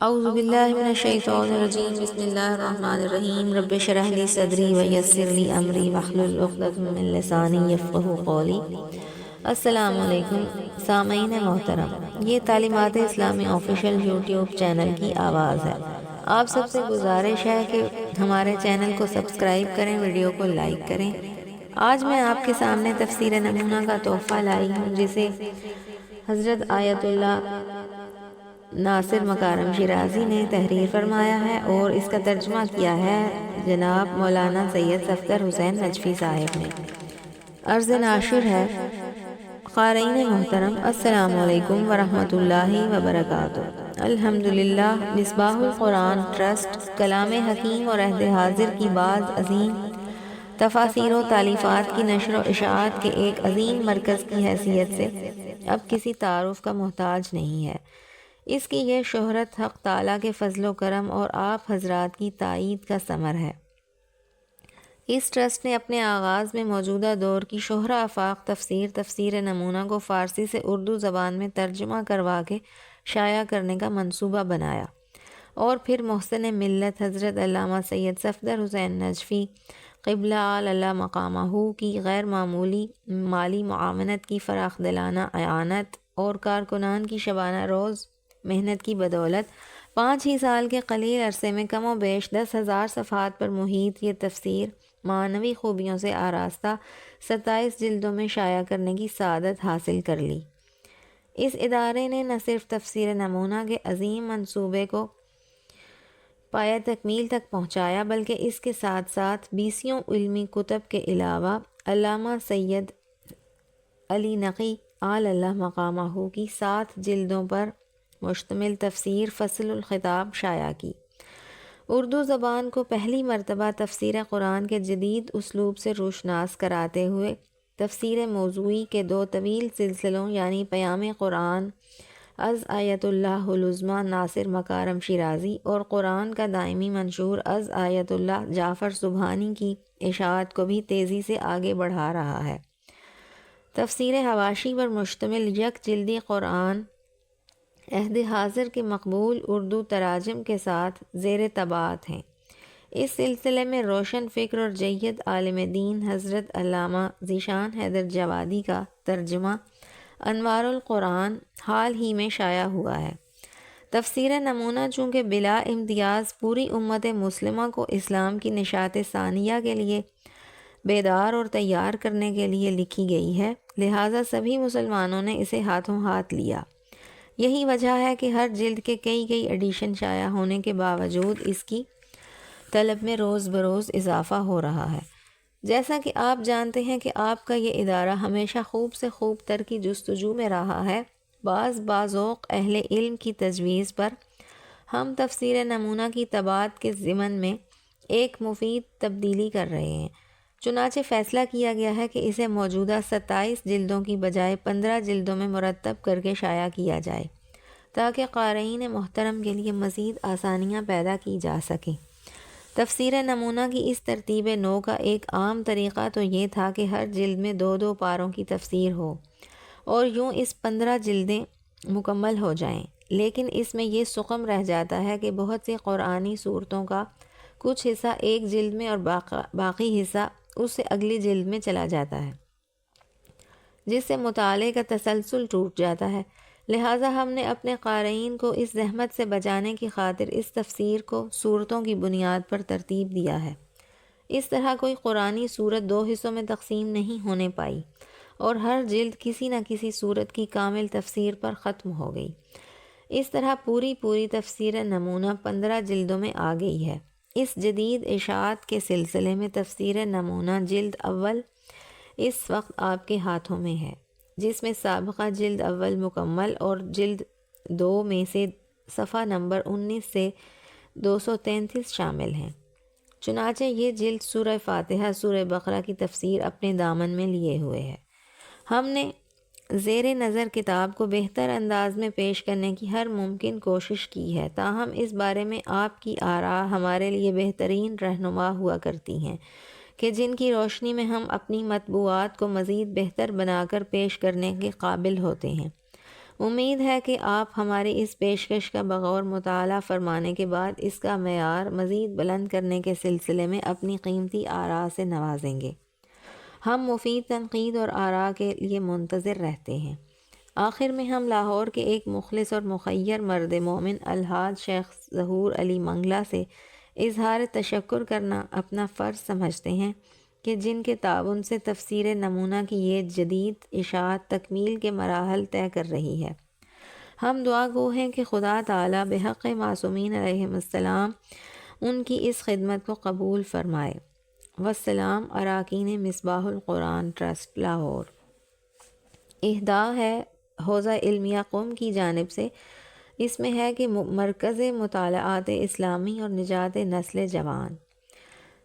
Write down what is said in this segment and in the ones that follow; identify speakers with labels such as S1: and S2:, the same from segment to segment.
S1: اعوذ باللہ من الشیطان الرجیم بسم اللہ الرحمن الرحیم رب اشرح لی صدری ویسر لی امری واحلل عقدۃ من لسانی یفقہوا قولی۔ السلام علیکم سامعین محترم، یہ تعلیمات اسلامی آفیشیل یوٹیوب چینل کی آواز ہے۔ آپ سب سے گزارش ہے کہ ہمارے چینل کو سبسکرائب کریں، ویڈیو کو لائک کریں۔ آج میں آپ کے سامنے تفسیر نمونہ کا تحفہ لائی ہوں، جسے حضرت آیت اللہ ناصر مکارم شیرازی نے تحریر فرمایا ہے اور اس کا ترجمہ کیا ہے جناب مولانا سید صفدر حسین نجفی صاحب نے۔ عرض ناشر ہے: قارئین محترم، السلام علیکم ورحمۃ اللہ وبرکاتہ۔ الحمدللہ، مصباح القرآن ٹرسٹ کلام حکیم اور عہد حاضر کی بعض عظیم تفاسیر و تالیفات کی نشر و اشاعت کے ایک عظیم مرکز کی حیثیت سے اب کسی تعارف کا محتاج نہیں ہے۔ اس کی یہ شہرت حق تعالیٰ کے فضل و کرم اور آپ حضرات کی تائید کا ثمر ہے۔ اس ٹرسٹ نے اپنے آغاز میں موجودہ دور کی شہرہ آفاق تفسیر نمونہ کو فارسی سے اردو زبان میں ترجمہ کروا کے شائع کرنے کا منصوبہ بنایا، اور پھر محسن ملت حضرت علامہ سید صفدر حسین نجفی قبلہ اللہ مقامہ کی غیر معمولی مالی معاونت کی فراخ دلانہ اعانت اور کارکنان کی شبانہ روز محنت کی بدولت 5 ہی سال کے قلیل عرصے میں کم و بیش 10,000 صفحات پر محیط یہ تفسیر معنوی خوبیوں سے آراستہ 27 جلدوں میں شائع کرنے کی سعادت حاصل کر لی۔ اس ادارے نے نہ صرف تفسیر نمونہ کے عظیم منصوبے کو پایہ تکمیل تک پہنچایا، بلکہ اس کے ساتھ ساتھ 20 علمی کتب کے علاوہ علامہ سید علی نقی اللہ مقامہ کی 7 جلدوں پر مشتمل تفسیر فصل الخطاب شائع کی۔ اردو زبان کو پہلی مرتبہ تفسیر قرآن کے جدید اسلوب سے روشناس کراتے ہوئے تفسیر موضوعی کے 2 طویل سلسلوں یعنی پیام قرآن از آیت اللہ العظمیٰ ناصر مکارم شیرازی اور قرآن کا دائمی منشور از آیت اللہ جعفر سبحانی کی اشاعت کو بھی تیزی سے آگے بڑھا رہا ہے۔ تفسیر حواشی پر مشتمل یک جلدی قرآن عہد حاضر کے مقبول اردو تراجم کے ساتھ زیر طباعت ہیں۔ اس سلسلے میں روشن فکر اور جید عالم دین حضرت علامہ ذیشان حیدر جوادی کا ترجمہ انوار القرآن حال ہی میں شائع ہوا ہے۔ تفسیر نمونہ چونکہ بلا امتیاز پوری امت مسلمہ کو اسلام کی نشاط ثانیہ کے لیے بیدار اور تیار کرنے کے لیے لکھی گئی ہے، لہٰذا سبھی مسلمانوں نے اسے ہاتھوں ہاتھ لیا۔ یہی وجہ ہے کہ ہر جلد کے کئی ایڈیشن شائع ہونے کے باوجود اس کی طلب میں روز بروز اضافہ ہو رہا ہے۔ جیسا کہ آپ جانتے ہیں کہ آپ کا یہ ادارہ ہمیشہ خوب سے خوب تر کی جستجو میں رہا ہے، بعض اہل علم کی تجویز پر ہم تفسیر نمونہ کی طباعت کے ضمن میں ایک مفید تبدیلی کر رہے ہیں۔ چنانچہ فیصلہ کیا گیا ہے کہ اسے موجودہ 27 جلدوں کی بجائے 15 جلدوں میں مرتب کر کے شائع کیا جائے، تاکہ قارئین محترم کے لیے مزید آسانیاں پیدا کی جا سکیں۔ تفسیر نمونہ کی اس ترتیب نو کا ایک عام طریقہ تو یہ تھا کہ ہر جلد میں 2 پاروں کی تفسیر ہو اور یوں اس 15 جلدیں مکمل ہو جائیں، لیکن اس میں یہ سقم رہ جاتا ہے کہ بہت سی قرآنی صورتوں کا کچھ حصہ ایک جلد میں اور باقی حصہ اس سے اگلی جلد میں چلا جاتا ہے، جس سے مطالعے کا تسلسل ٹوٹ جاتا ہے۔ لہٰذا ہم نے اپنے قارئین کو اس زحمت سے بچانے کی خاطر اس تفسیر کو صورتوں کی بنیاد پر ترتیب دیا ہے۔ اس طرح کوئی قرآنی صورت 2 حصوں میں تقسیم نہیں ہونے پائی اور ہر جلد کسی نہ کسی صورت کی کامل تفسیر پر ختم ہو گئی۔ اس طرح پوری تفسیر نمونہ 15 جلدوں میں آ گئی ہے۔ اس جدید اشاعت کے سلسلے میں تفسیر نمونہ جلد اول اس وقت آپ کے ہاتھوں میں ہے، جس میں سابقہ جلد اول مکمل اور جلد 2 میں سے صفحہ نمبر 19 سے 233 شامل ہیں۔ چنانچہ یہ جلد سورہ فاتحہ سورہ بقرہ کی تفسیر اپنے دامن میں لیے ہوئے ہے۔ ہم نے زیر نظر کتاب کو بہتر انداز میں پیش کرنے کی ہر ممکن کوشش کی ہے، تاہم اس بارے میں آپ کی آراء ہمارے لیے بہترین رہنما ہوا کرتی ہیں کہ جن کی روشنی میں ہم اپنی مطبوعات کو مزید بہتر بنا کر پیش کرنے کے قابل ہوتے ہیں۔ امید ہے کہ آپ ہماری اس پیشکش کا بغور مطالعہ فرمانے کے بعد اس کا معیار مزید بلند کرنے کے سلسلے میں اپنی قیمتی آراء سے نوازیں گے۔ ہم مفید تنقید اور آراء کے لیے منتظر رہتے ہیں۔ آخر میں ہم لاہور کے ایک مخلص اور مخیر مرد مومن الحاج شیخ ظہور علی منگلہ سے اظہار تشکر کرنا اپنا فرض سمجھتے ہیں کہ جن کے تعاون سے تفسیر نمونہ کی یہ جدید اشاعت تکمیل کے مراحل طے کر رہی ہے۔ ہم دعا گو ہیں کہ خدا تعالیٰ بحق معصومین علیہم السلام ان کی اس خدمت کو قبول فرمائے۔ والسلام اراکین مصباح القرآن ٹرسٹ لاہور۔ اہداء ہے حوزہ علمیہ قم کی جانب سے۔ اس میں ہے کہ مرکز مطالعات اسلامی اور نجات نسل جوان،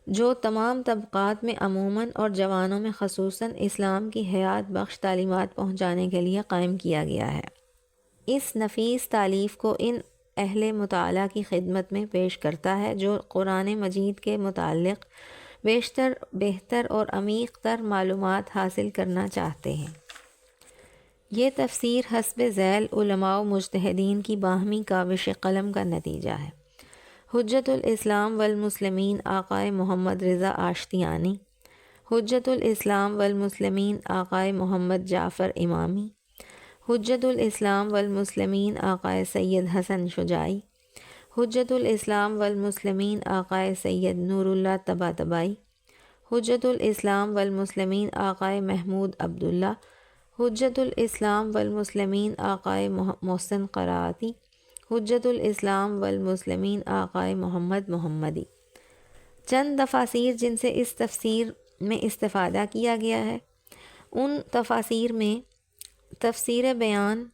S1: جو تمام طبقات میں عموماً اور جوانوں میں خصوصاً اسلام کی حیات بخش تعلیمات پہنچانے کے لیے قائم کیا گیا ہے، اس نفیس تالیف کو ان اہل مطالعہ کی خدمت میں پیش کرتا ہے جو قرآن مجید کے متعلق بیشتر بہتر اور عمیق تر معلومات حاصل کرنا چاہتے ہیں۔ یہ تفسیر حسب ذیل علماء و مجتہدین کی باہمی کاوش قلم کا نتیجہ ہے۔ حجت الاسلام والمسلمین آقائے محمد رضا آشتیانی، حجت الاسلام والمسلمین آقائے محمد جعفر امامی، حجت الاسلام والمسلمین آقائے سید حسن شجاعی، حجت الاسلام والمسلمین آقائے سید نور اللہ طباطبائی، حجت الاسلام والمسلمین آقائے محمود عبداللہ، حجت الاسلام والمسلمین آقائے محسن قرائتی، حجت الاسلام والمسلمین آقائے محمد محمدی۔ چند تفاسیر جن سے اس تفسیر میں استفادہ کیا گیا ہے، ان تفاسیر میں تفسیر بیان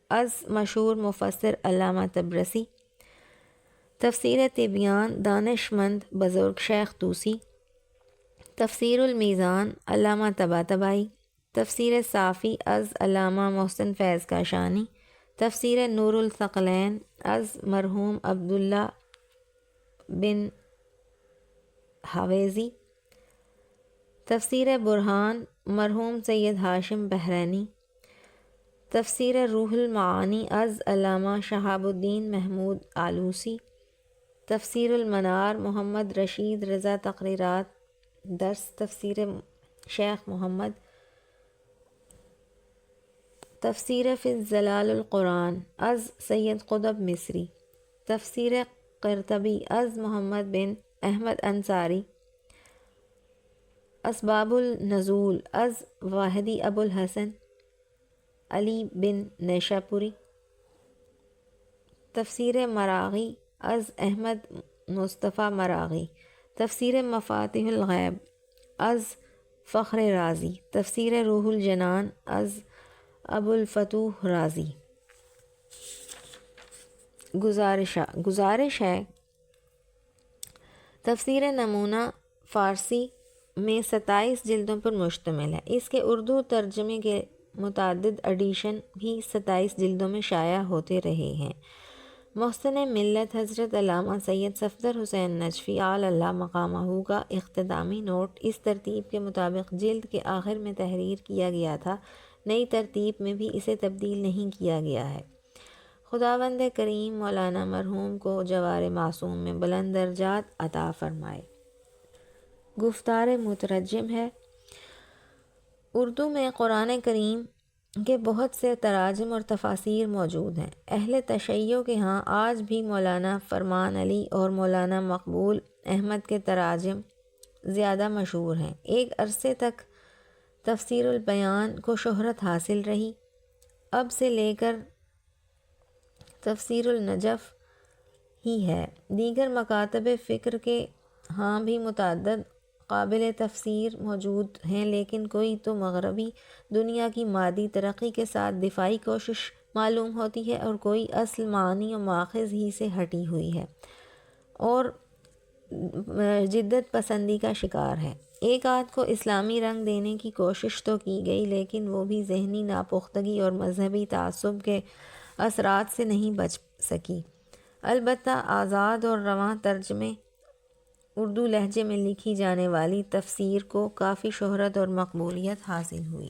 S1: از مشہور مفسر علامہ طبرسی، تفسیر تبیان دانشمند بزرگ شیخ طوسی، تفسیر المیزان علامہ طباطبائی، تفسیر صافی از علامہ محسن فیض کاشانی، تفسیر نور الثقلین از مرحوم عبداللہ بن حویزی، تفسیر برہان مرحوم سید ہاشم بحرینی، تفسیر روح المعانی از علامہ شہاب الدین محمود آلوسی، تفسیر المنار محمد رشید رضا تقریرات درس تفسیر شیخ محمد، تفسیر فی الظلال القرآن از سید قطب مصری، تفسیر قرطبی از محمد بن احمد انصاری، اسباب النزول از واحدی ابو الحسن علی بن نیشاپوری، تفسیر مراغی از احمد مصطفیٰ مراغی، تفسیر مفاتیح الغیب از فخر رازی، تفسیر روح الجنان از ابو الفتوح رازی۔ گزارش ہے تفسیر نمونہ فارسی میں 27 جلدوں پر مشتمل ہے۔ اس کے اردو ترجمے کے متعدد ایڈیشن بھی 27 جلدوں میں شائع ہوتے رہے ہیں۔ محسن ملت حضرت علامہ سید صفدر حسین نجفی علی اللہ مقامہ کا اختتامی نوٹ اس ترتیب کے مطابق جلد کے آخر میں تحریر کیا گیا تھا، نئی ترتیب میں بھی اسے تبدیل نہیں کیا گیا ہے۔ خداوند کریم مولانا مرحوم کو جوار معصوم میں بلند درجات عطا فرمائے۔ گفتار مترجم ہے۔ اردو میں قرآن کریم کے بہت سے تراجم اور تفاسیر موجود ہیں۔ اہل تشیع کے ہاں آج بھی مولانا فرمان علی اور مولانا مقبول احمد کے تراجم زیادہ مشہور ہیں۔ ایک عرصے تک تفسیر البیان کو شہرت حاصل رہی، اب سے لے کر تفسیر النجف ہی ہے۔ دیگر مکاتب فکر کے ہاں بھی متعدد قابل تفسیر موجود ہیں، لیکن کوئی تو مغربی دنیا کی مادی ترقی کے ساتھ دفاعی کوشش معلوم ہوتی ہے اور کوئی اصل معنی و ماخذ ہی سے ہٹی ہوئی ہے اور جدت پسندی کا شکار ہے۔ ایک آدھ کو اسلامی رنگ دینے کی کوشش تو کی گئی، لیکن وہ بھی ذہنی ناپختگی اور مذہبی تعصب کے اثرات سے نہیں بچ سکی۔ البتہ آزاد اور رواں ترجمے اردو لہجے میں لکھی جانے والی تفسیر کو کافی شہرت اور مقبولیت حاصل ہوئی۔